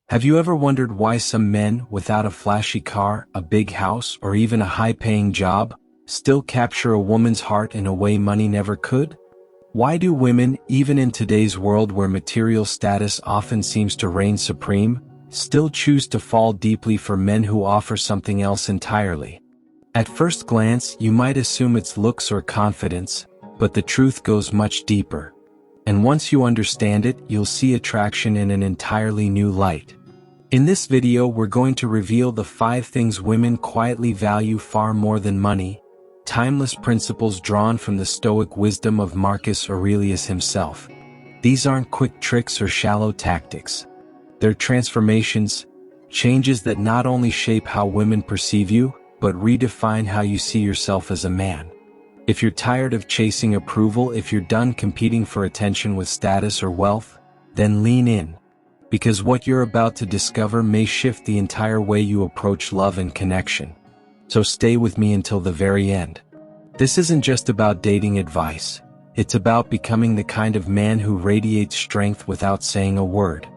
Have you ever wondered why some men without a flashy car, a big house, or even a high-paying job still capture a woman's heart in a way money never could? Why do women, even in today's world where material status often seems to reign supreme, still choose to fall deeply for men who offer something else entirely? At first glance, you might assume it's looks or confidence, but the truth goes much deeper. And once you understand it, you'll see attraction in an entirely new light. In this video, we're going to reveal the 5 things women quietly value far more than money, timeless principles drawn from the Stoic wisdom of Marcus Aurelius himself. These aren't quick tricks or shallow tactics. They're transformations, changes that not only shape how women perceive you, but redefine how you see yourself as a man. If you're tired of chasing approval, if you're done competing for attention with status or wealth, then lean in. Because what you're about to discover may shift the entire way you approach love and connection. So stay with me until the very end. This isn't just about dating advice. It's about becoming the kind of man who radiates strength without saying a word.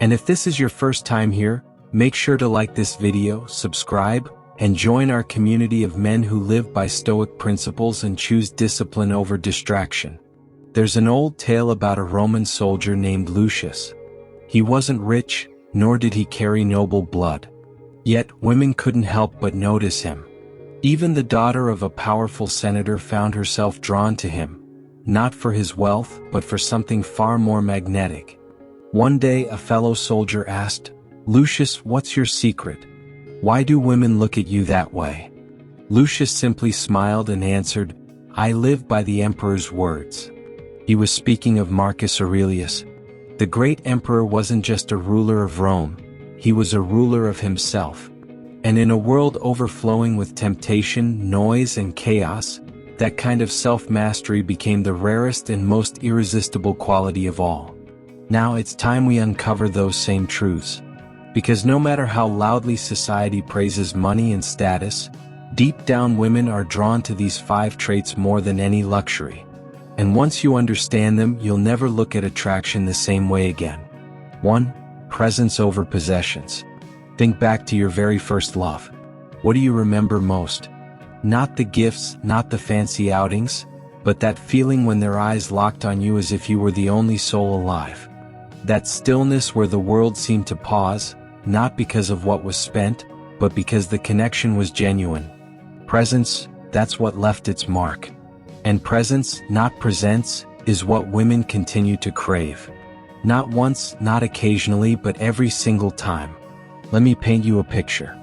And if this is your first time here, make sure to like this video, subscribe, and join our community of men who live by Stoic principles and choose discipline over distraction. There's an old tale about a Roman soldier named Lucius. He wasn't rich, nor did he carry noble blood. Yet, women couldn't help but notice him. Even the daughter of a powerful senator found herself drawn to him, not for his wealth, but for something far more magnetic. One day, a fellow soldier asked, "Lucius, what's your secret? Why do women look at you that way?" Lucius simply smiled and answered, "I live by the emperor's words." He was speaking of Marcus Aurelius. The great emperor wasn't just a ruler of Rome, he was a ruler of himself. And in a world overflowing with temptation, noise, and chaos, that kind of self-mastery became the rarest and most irresistible quality of all. Now it's time we uncover those same truths. Because no matter how loudly society praises money and status, deep down women are drawn to these 5 traits more than any luxury. And once you understand them, you'll never look at attraction the same way again. 1. Presence over possessions. Think back to your very first love. What do you remember most? Not the gifts, not the fancy outings, but that feeling when their eyes locked on you as if you were the only soul alive. That stillness where the world seemed to pause, not because of what was spent, but because the connection was genuine. Presence, that's what left its mark. And presence, not presents, is what women continue to crave. Not once, not occasionally, but every single time. Let me paint you a picture.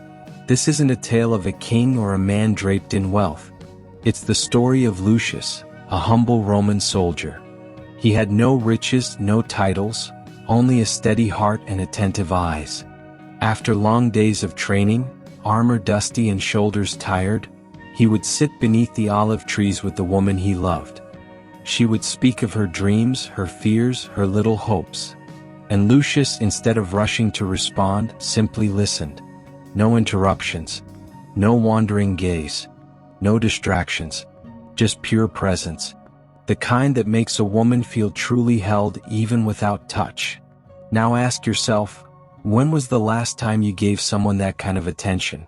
This isn't a tale of a king or a man draped in wealth. It's the story of Lucius, a humble Roman soldier. He had no riches, no titles, only a steady heart and attentive eyes. After long days of training, armor dusty and shoulders tired, he would sit beneath the olive trees with the woman he loved. She would speak of her dreams, her fears, her little hopes. And Lucius, instead of rushing to respond, simply listened. No interruptions, no wandering gaze, no distractions, just pure presence. The kind that makes a woman feel truly held even without touch. Now ask yourself, when was the last time you gave someone that kind of attention?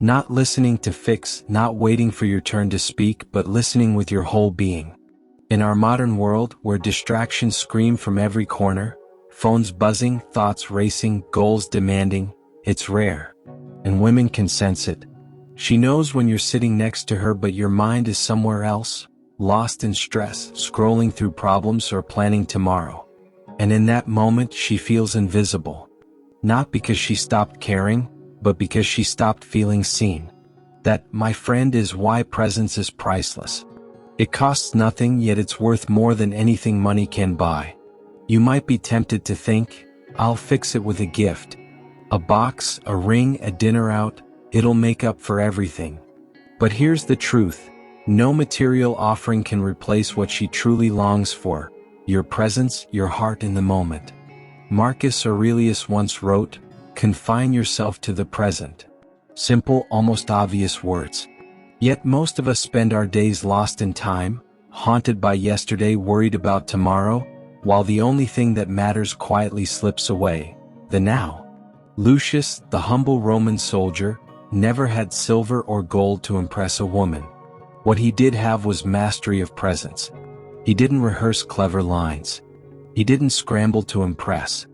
Not listening to fix, not waiting for your turn to speak, but listening with your whole being. In our modern world, where distractions scream from every corner, phones buzzing, thoughts racing, goals demanding, it's rare. And women can sense it. She knows when you're sitting next to her but your mind is somewhere else, lost in stress, scrolling through problems or planning tomorrow. And in that moment she feels invisible. Not because she stopped caring, but because she stopped feeling seen. That, my friend, is why presence is priceless. It costs nothing, yet it's worth more than anything money can buy. You might be tempted to think, I'll fix it with a gift. A box, a ring, a dinner out, it'll make up for everything. But here's the truth. No material offering can replace what she truly longs for, your presence, your heart in the moment. Marcus Aurelius once wrote, "Confine yourself to the present." Simple, almost obvious words. Yet most of us spend our days lost in time, haunted by yesterday, worried about tomorrow, while the only thing that matters quietly slips away, the now. Lucius, the humble Roman soldier, never had silver or gold to impress a woman. What he did have was mastery of presence. He didn't rehearse clever lines. He didn't scramble to impress.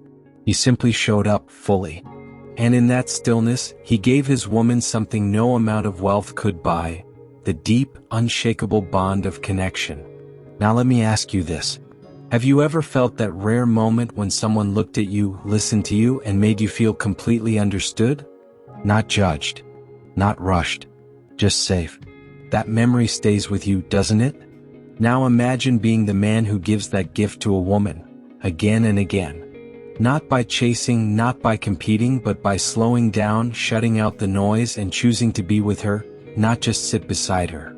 He simply showed up fully. And in that stillness, he gave his woman something no amount of wealth could buy, the deep, unshakable bond of connection. Now let me ask you this. Have you ever felt that rare moment when someone looked at you, listened to you, and made you feel completely understood? Not judged. Not rushed. Just safe. That memory stays with you, doesn't it? Now imagine being the man who gives that gift to a woman, again and again. Not by chasing, not by competing, but by slowing down, shutting out the noise, and choosing to be with her, not just sit beside her.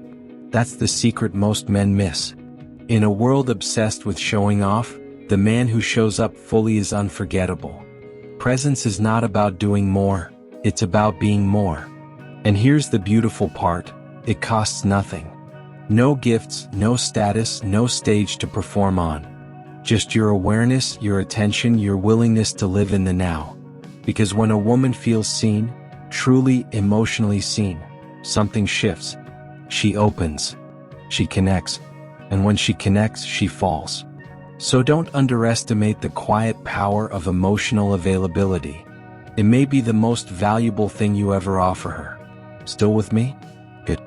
That's the secret most men miss. In a world obsessed with showing off, the man who shows up fully is unforgettable. Presence is not about doing more, it's about being more. And here's the beautiful part, it costs nothing. No gifts, no status, no stage to perform on. Just your awareness, your attention, your willingness to live in the now. Because when a woman feels seen, truly emotionally seen, something shifts. She opens. She connects. And when she connects, she falls. So don't underestimate the quiet power of emotional availability. It may be the most valuable thing you ever offer her. Still with me? Good.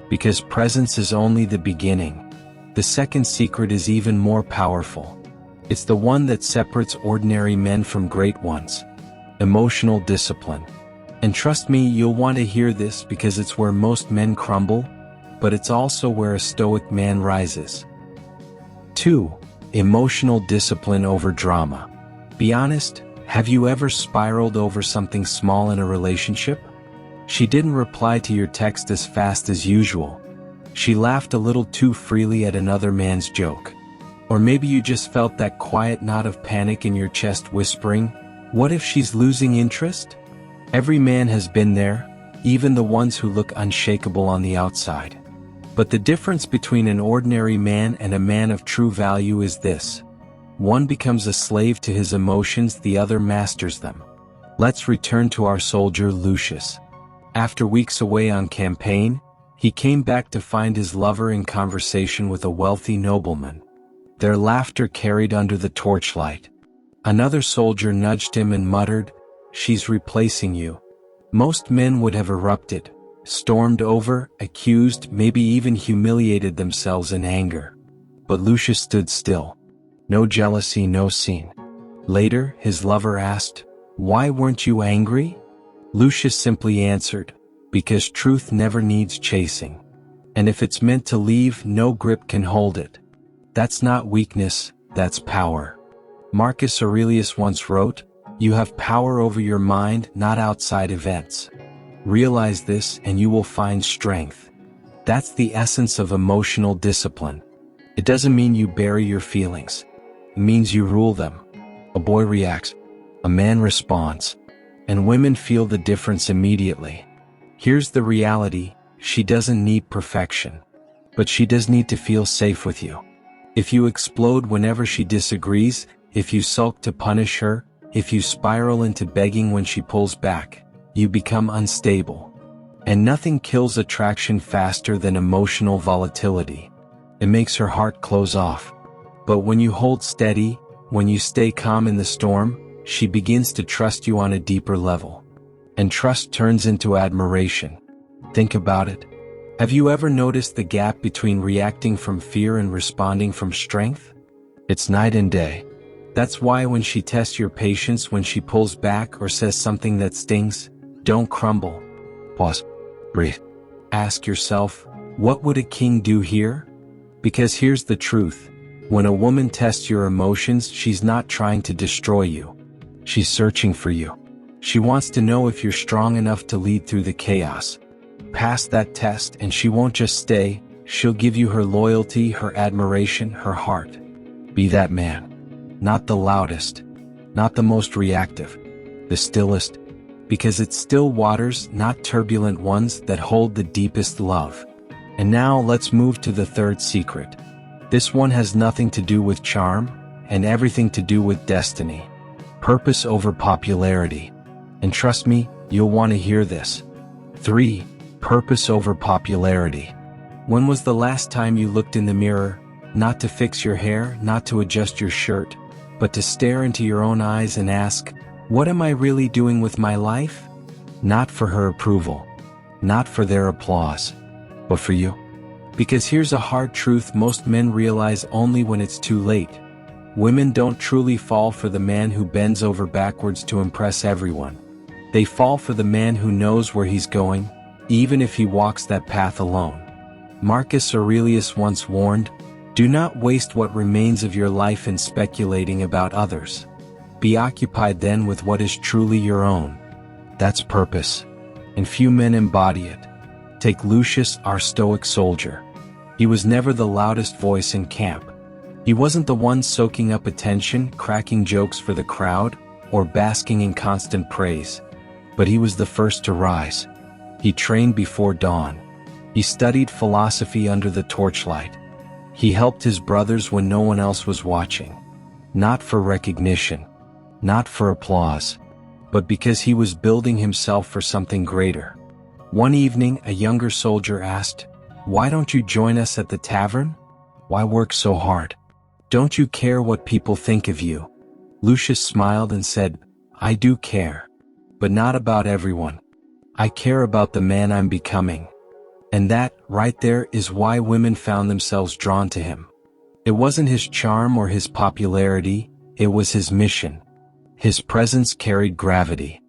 Because presence is only the beginning. The second secret is even more powerful. It's the one that separates ordinary men from great ones. Emotional discipline. And trust me, you'll want to hear this because it's where most men crumble, but it's also where a Stoic man rises. 2. Emotional discipline over drama. Be honest, have you ever spiraled over something small in a relationship? She didn't reply to your text as fast as usual. She laughed a little too freely at another man's joke. Or maybe you just felt that quiet knot of panic in your chest whispering, what if she's losing interest? Every man has been there, even the ones who look unshakable on the outside. But the difference between an ordinary man and a man of true value is this. One becomes a slave to his emotions, the other masters them. Let's return to our soldier Lucius. After weeks away on campaign, he came back to find his lover in conversation with a wealthy nobleman. Their laughter carried under the torchlight. Another soldier nudged him and muttered, "She's replacing you." Most men would have erupted, stormed over, accused, maybe even humiliated themselves in anger. But Lucius stood still. No jealousy, no scene. Later, his lover asked, "Why weren't you angry?" Lucius simply answered, "Because truth never needs chasing. And if it's meant to leave, no grip can hold it." That's not weakness, that's power. Marcus Aurelius once wrote, "You have power over your mind, not outside events." Realize this and you will find strength. That's the essence of emotional discipline. It doesn't mean you bury your feelings. It means you rule them. A boy reacts. A man responds. And women feel the difference immediately. Here's the reality, she doesn't need perfection. But she does need to feel safe with you. If you explode whenever she disagrees, if you sulk to punish her, if you spiral into begging when she pulls back, you become unstable. And nothing kills attraction faster than emotional volatility. It makes her heart close off. But when you hold steady, when you stay calm in the storm, she begins to trust you on a deeper level. And trust turns into admiration. Think about it. Have you ever noticed the gap between reacting from fear and responding from strength? It's night and day. That's why when she tests your patience, when she pulls back or says something that stings, don't crumble. Pause. Breathe. Ask yourself, what would a king do here? Because here's the truth. When a woman tests your emotions, she's not trying to destroy you. She's searching for you. She wants to know if you're strong enough to lead through the chaos. Pass that test and she won't just stay, she'll give you her loyalty, her admiration, her heart. Be that man. Not the loudest. Not the most reactive. The stillest. Because it's still waters, not turbulent ones, that hold the deepest love. And now let's move to the third secret. This one has nothing to do with charm, and everything to do with destiny. Purpose over popularity. And trust me, you'll want to hear this. 3. Purpose over popularity. When was the last time you looked in the mirror, not to fix your hair, not to adjust your shirt, but to stare into your own eyes and ask, what am I really doing with my life? Not for her approval, not for their applause, but for you. Because here's a hard truth most men realize only when it's too late. Women don't truly fall for the man who bends over backwards to impress everyone. They fall for the man who knows where he's going, even if he walks that path alone. Marcus Aurelius once warned, do not waste what remains of your life in speculating about others. Be occupied then with what is truly your own. That's purpose. And few men embody it. Take Lucius, our Stoic soldier. He was never the loudest voice in camp. He wasn't the one soaking up attention, cracking jokes for the crowd, or basking in constant praise. But he was the first to rise. He trained before dawn. He studied philosophy under the torchlight. He helped his brothers when no one else was watching. Not for recognition, not for applause, but because he was building himself for something greater. One evening, a younger soldier asked, why don't you join us at the tavern? Why work so hard? Don't you care what people think of you? Lucius smiled and said, I do care. But not about everyone. I care about the man I'm becoming. And that, right there, is why women found themselves drawn to him. It wasn't his charm or his popularity, it was his mission. His presence carried gravity.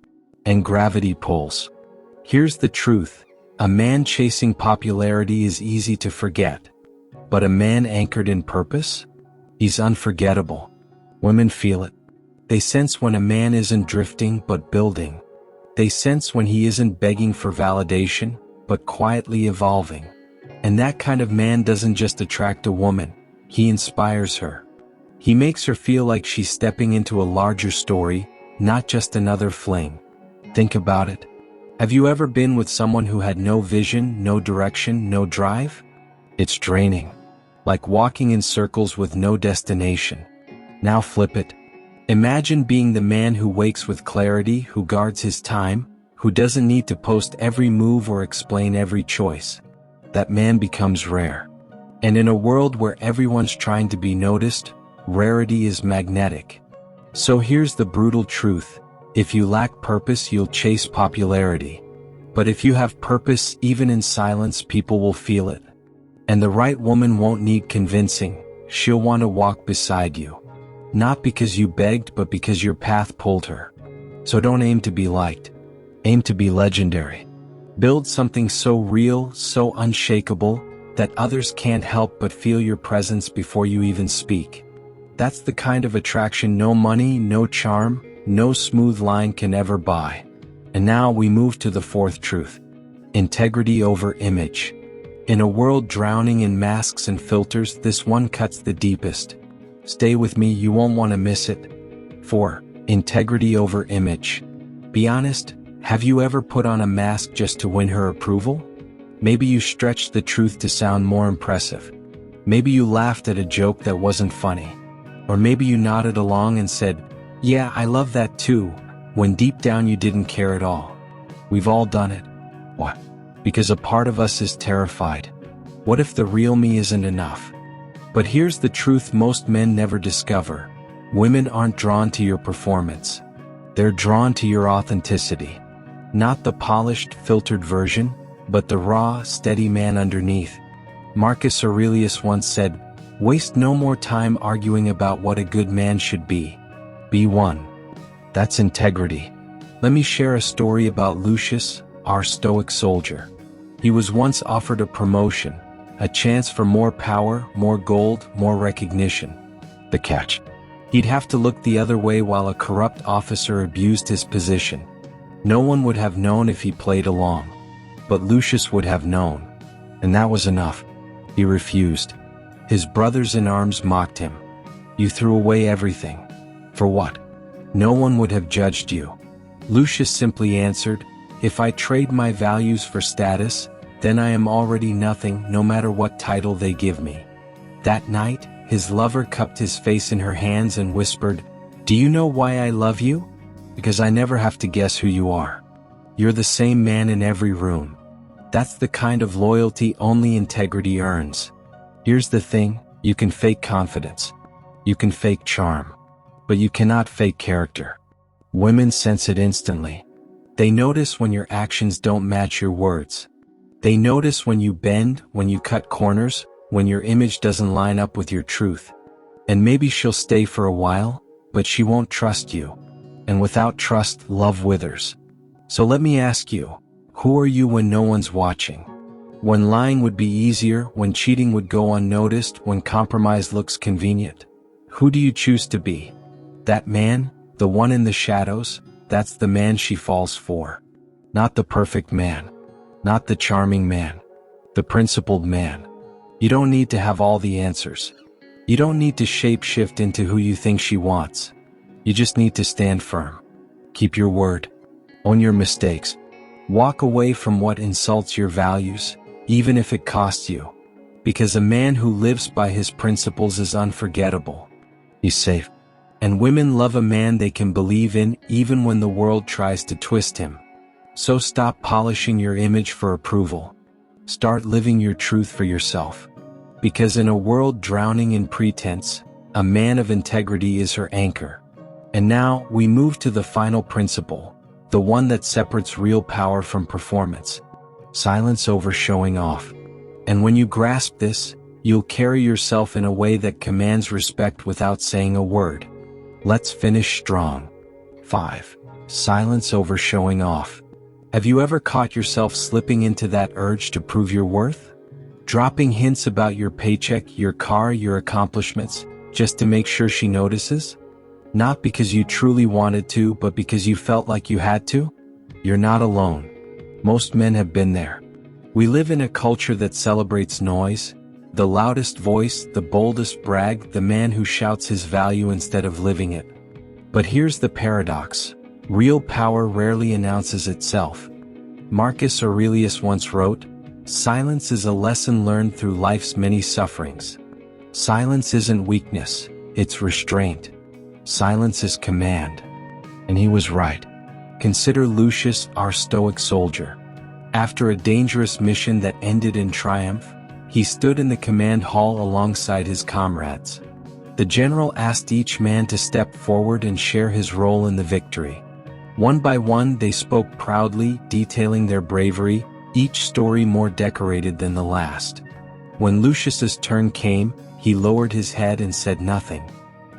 And gravity pulls. Here's the truth. A man chasing popularity is easy to forget. But a man anchored in purpose? He's unforgettable. Women feel it. They sense when a man isn't drifting but building. They sense when he isn't begging for validation, but quietly evolving. And that kind of man doesn't just attract a woman, he inspires her. He makes her feel like she's stepping into a larger story, not just another fling. Think about it. Have you ever been with someone who had no vision, no direction, no drive? It's draining. Like walking in circles with no destination. Now flip it. Imagine being the man who wakes with clarity, who guards his time, who doesn't need to post every move or explain every choice. That man becomes rare. And in a world where everyone's trying to be noticed, rarity is magnetic. So here's the brutal truth. If you lack purpose, you'll chase popularity. But if you have purpose, even in silence, people will feel it. And the right woman won't need convincing. She'll want to walk beside you. Not because you begged, but because your path pulled her. So don't aim to be liked. Aim to be legendary. Build something so real, so unshakable, that others can't help but feel your presence before you even speak. That's the kind of attraction no money, no charm, no smooth line can ever buy. And now we move to the fourth truth. Integrity over image. In a world drowning in masks and filters, this one cuts the deepest. Stay with me, you won't want to miss it. 4. Integrity over image. Be honest. Have you ever put on a mask just to win her approval? Maybe you stretched the truth to sound more impressive. Maybe you laughed at a joke that wasn't funny. Or maybe you nodded along and said, yeah, I love that too, when deep down you didn't care at all. We've all done it. Why? Because a part of us is terrified. What if the real me isn't enough? But here's the truth most men never discover. Women aren't drawn to your performance. They're drawn to your authenticity. Not the polished, filtered version, but the raw, steady man underneath. Marcus Aurelius once said, waste no more time arguing about what a good man should be. Be one. That's integrity. Let me share a story about Lucius, our Stoic soldier. He was once offered a promotion, a chance for more power, more gold, more recognition. The catch? He'd have to look the other way while a corrupt officer abused his position. No one would have known if he played along. But Lucius would have known. And that was enough. He refused. His brothers in arms mocked him. You threw away everything. For what? No one would have judged you. Lucius simply answered, if I trade my values for status, then I am already nothing, no matter what title they give me. That night, his lover cupped his face in her hands and whispered, do you know why I love you? Because I never have to guess who you are. You're the same man in every room. That's the kind of loyalty only integrity earns. Here's the thing, you can fake confidence. You can fake charm. But you cannot fake character. Women sense it instantly. They notice when your actions don't match your words. They notice when you bend, when you cut corners, when your image doesn't line up with your truth. And maybe she'll stay for a while, but she won't trust you. And without trust, love withers. So let me ask you, who are you when no one's watching? When lying would be easier, when cheating would go unnoticed, when compromise looks convenient? Who do you choose to be? That man, the one in the shadows, that's the man she falls for. Not the perfect man. Not the charming man. The principled man. You don't need to have all the answers. You don't need to shape-shift into who you think she wants. You just need to stand firm. Keep your word. Own your mistakes. Walk away from what insults your values, even if it costs you. Because a man who lives by his principles is unforgettable. He's safe. And women love a man they can believe in even when the world tries to twist him. So stop polishing your image for approval. Start living your truth for yourself. Because in a world drowning in pretense, a man of integrity is her anchor. And now we move to the final principle, the one that separates real power from performance. Silence over showing off. And when you grasp this, you'll carry yourself in a way that commands respect without saying a word. Let's finish strong. 5. Silence over showing off. Have you ever caught yourself slipping into that urge to prove your worth? Dropping hints about your paycheck, your car, your accomplishments, just to make sure she notices? Not because you truly wanted to, but because you felt like you had to? You're not alone. Most men have been there. We live in a culture that celebrates noise, the loudest voice, the boldest brag, the man who shouts his value instead of living it. But here's the paradox. Real power rarely announces itself. Marcus Aurelius once wrote, "Silence is a lesson learned through life's many sufferings." Silence isn't weakness, it's restraint. Silence is command. And he was right. Consider Lucius, our Stoic soldier. After a dangerous mission that ended in triumph, he stood in the command hall alongside his comrades. The general asked each man to step forward and share his role in the victory. One by one they spoke proudly, detailing their bravery, each story more decorated than the last. When Lucius's turn came, he lowered his head and said nothing.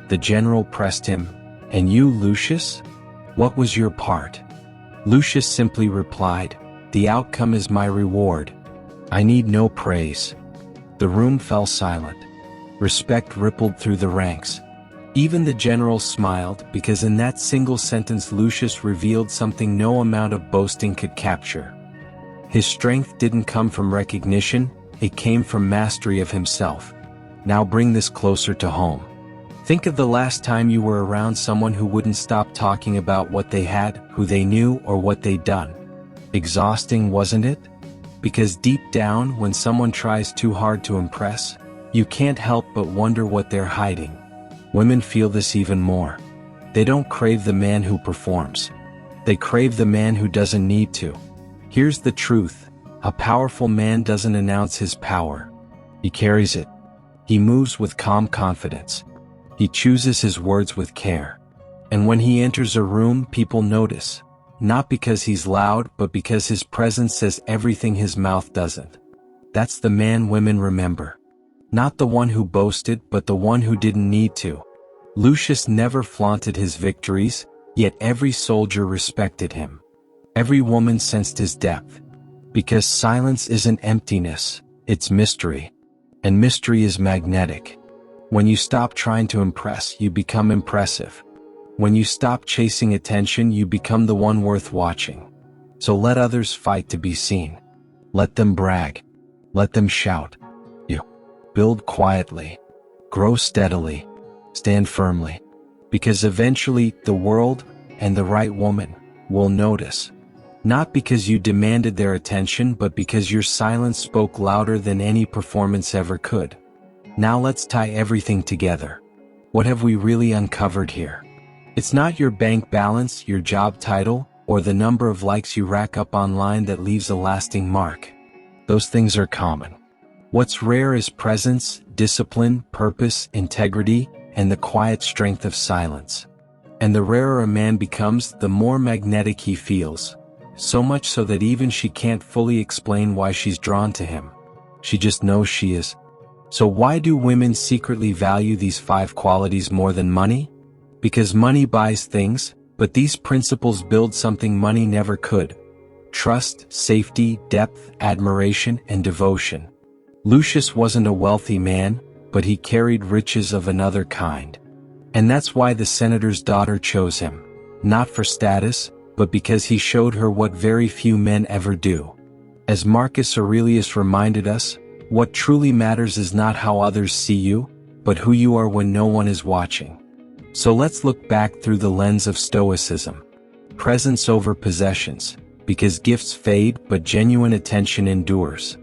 The general pressed him, "And you, Lucius? What was your part?" Lucius simply replied, "The outcome is my reward. I need no praise." The room fell silent. Respect rippled through the ranks. Even the general smiled, because in that single sentence Lucius revealed something no amount of boasting could capture. His strength didn't come from recognition, it came from mastery of himself. Now bring this closer to home. Think of the last time you were around someone who wouldn't stop talking about what they had, who they knew, or what they'd done. Exhausting, wasn't it? Because deep down, when someone tries too hard to impress, you can't help but wonder what they're hiding. Women feel this even more. They don't crave the man who performs. They crave the man who doesn't need to. Here's the truth. A powerful man doesn't announce his power. He carries it. He moves with calm confidence. He chooses his words with care. And when he enters a room, people notice. Not because he's loud, but because his presence says everything his mouth doesn't. That's the man women remember. Not the one who boasted, but the one who didn't need to. Lucius never flaunted his victories, yet every soldier respected him. Every woman sensed his depth. Because silence isn't emptiness, it's mystery. And mystery is magnetic. When you stop trying to impress, you become impressive. When you stop chasing attention, you become the one worth watching. So let others fight to be seen. Let them brag. Let them shout. You build quietly. Grow steadily. Stand firmly. Because eventually, the world, and the right woman, will notice. Not because you demanded their attention, but because your silence spoke louder than any performance ever could. Now let's tie everything together. What have we really uncovered here? It's not your bank balance, your job title, or the number of likes you rack up online that leaves a lasting mark. Those things are common. What's rare is presence, discipline, purpose, integrity, and the quiet strength of silence. And the rarer a man becomes, the more magnetic he feels. So much so that even she can't fully explain why she's drawn to him. She just knows she is. So why do women secretly value these 5 qualities more than money? Because money buys things, but these principles build something money never could. Trust, safety, depth, admiration, and devotion. Lucius wasn't a wealthy man, but he carried riches of another kind. And that's why the senator's daughter chose him. Not for status, but because he showed her what very few men ever do. As Marcus Aurelius reminded us, what truly matters is not how others see you, but who you are when no one is watching. So let's look back through the lens of Stoicism. Presence over possessions, because gifts fade but genuine attention endures.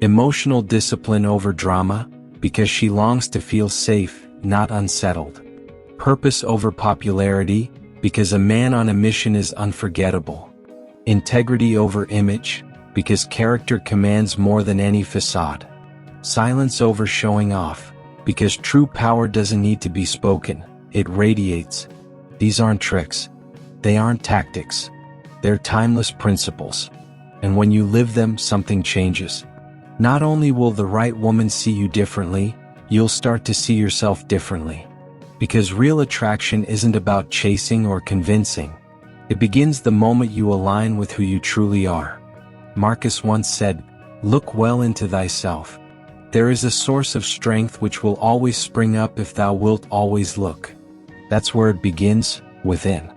Emotional discipline over drama, because she longs to feel safe, not unsettled. Purpose over popularity, because a man on a mission is unforgettable. Integrity over image, because character commands more than any facade. Silence over showing off, because true power doesn't need to be spoken, it radiates. These aren't tricks. They aren't tactics. They're timeless principles. And when you live them, something changes. Not only will the right woman see you differently, you'll start to see yourself differently. Because real attraction isn't about chasing or convincing. It begins the moment you align with who you truly are. Marcus once said, "Look well into thyself. There is a source of strength which will always spring up if thou wilt always look." That's where it begins, within.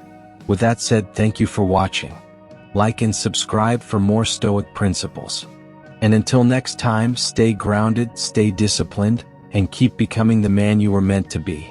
With that said, thank you for watching. Like and subscribe for more Stoic principles. And until next time, stay grounded, stay disciplined, and keep becoming the man you were meant to be.